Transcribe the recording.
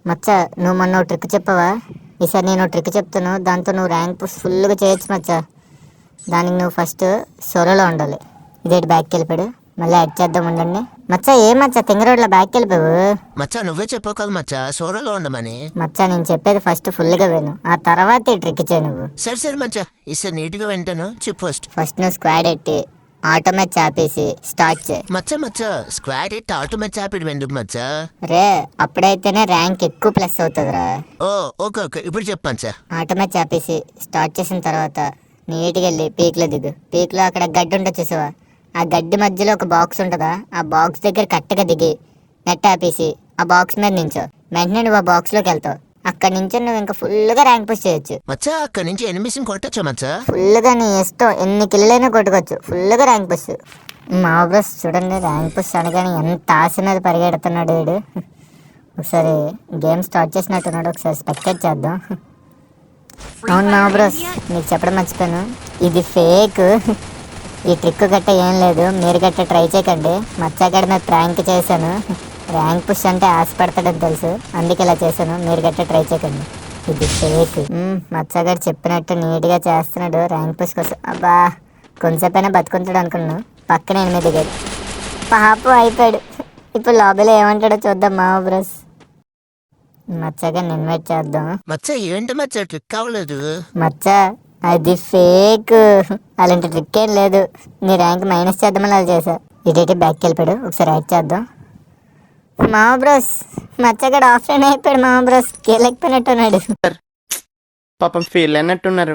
మచ్చ నువ్వు మొన్న ట్రిక్ చెప్పవా? ఈసారి నేను ట్రిక్ చెప్తాను, దాంతో నువ్వు ర్యాంక్ పుష్ ఫుల్గా చేయొచ్చు మచ్చ. దానికి నువ్వు ఫస్ట్ సోలోలో ఉండాలి. ఇదేంటి బ్యాక్కి వెళ్ళిపోయాడు, మళ్ళీ యాడ్ చేద్దాం ఉండండి. మచ్చ ఏ మచ్చ తింగరోడ్లో బ్యాక్కి వెళ్ళిపోయావు? మచ్చా నువ్వే చెప్పావు కదా మచ్చా సోలోలో ఉండమని. మచ్చ నేను చెప్పేది ఫస్ట్ ఫుల్గా విను, ఆ తర్వాత ఈ ట్రిక్ చేయి నువ్వు. సరే సరే మచ్చా, ఈసారి నీట్గా వింటాను. చెప్పు ఫస్ట్ నువ్వు స్క్వాడ్ ఎట్టి ఆటోమేట్ చాపేసి స్టార్ట్ చేయి. మచ్చా స్క్వాడ్ ఎట్ ఆటోమేట్ చాపిడు ఎందుకు మచ్చా? రే అప్పుడైతేనే ర్యాంక్ ఎక్కువ ప్లస్ అవుతుందిరా. ఓకే ఇప్పుడు చెప్పు మచ్చా. ఆటోమేట్ చాపేసి స్టార్ట్ చేసిన తర్వాత నీట్గా వెళ్ళి పీక్లో దిగు. పీక్లో అక్కడ గడ్డి ఉంటుంది చూసావా, ఆ గడ్డి మధ్యలో ఒక బాక్స్ ఉంటుందా, ఆ బాక్స్ దగ్గర కరెక్ట్గా దిగి నెట్ ఆపేసి ఆ బాక్స్ మీద నించో. వెంటనే నువ్వు ఆ బాక్స్లోకి వెళ్తావు. అక్కడ నుంచి నువ్వు ఇంకా ఫుల్గా ర్యాంక్ పుష్ చేయొచ్చు. మచ్చా అక్కడ నుంచి ఎనిమిషన్ కొట్టచ్చా మచ్చా? ఫుల్గా నీ ఇష్టం, ఎన్ని కిల్లైనా కొట్టుకోవచ్చు. ఫుల్గా ర్యాంక్ పుష్. మా బ్రస్ చూడండి, ర్యాంక్ పుష్ అనగానే ఎంత ఆశ మీద పరిగెడుతున్నాడు వీడు. ఒకసారి గేమ్ స్టార్ట్ చేసినట్టున్నాడు, ఒకసారి స్పెక్టేట్ చేద్దాం. అవును మా బ్రస్, నీకు చెప్పడం మర్చిపోయాను, ఇది ఫేక్. ఈ ట్రిక్ గట్ట ఏం లేదు, మీరు గట్ట ట్రై చేయకండి. మచ్చాగడ మీద ప్రాంక్ చేశాను. ర్యాంక్ పుష్ అంటే ఆశపడతాడని తెలుసు, అందుకే ఇలా చేశాను. మీరు గట్ట ట్రై చేయకండి, ఇది ఫేక్. మచ్చగాడు చెప్పినట్టు నీట్గా చేస్తున్నాడు ర్యాంక్ పుష్ కోసం. అబ్బా కొంచెంసేపైనా బతుకుంటాడు అనుకున్నాను, పక్కన ఎనిమిది దిగాడు. పాపం అయిపోయాడు. ఇప్పుడు లాబీలో ఏమంటాడో చూద్దాం మా బ్రస్. మచ్చగాడిని ఇన్వైట్ చేద్దాం. మచ్చా ఏంటి మచ్చా ట్రిక్ అవ్వలేదు? మచ్చ అది ఫేక్, అలాంటి ట్రిక్ ఏం లేదు. నీ ర్యాంక్ మైనస్ చేద్దామని అలా చేసా. ఇటైతే బ్యాక్కి వెళ్ళిపోయాడు, ఒకసారి యాడ్ చేద్దాం. మామ బ్రోస్ మచ్చగాడు ఆఫ్లైన్ అయిపోయాడు. మామ బ్రోస్ గెలకపోయినట్టున్నాడు. పాపం ఫీల్ అయినట్టున్నారు.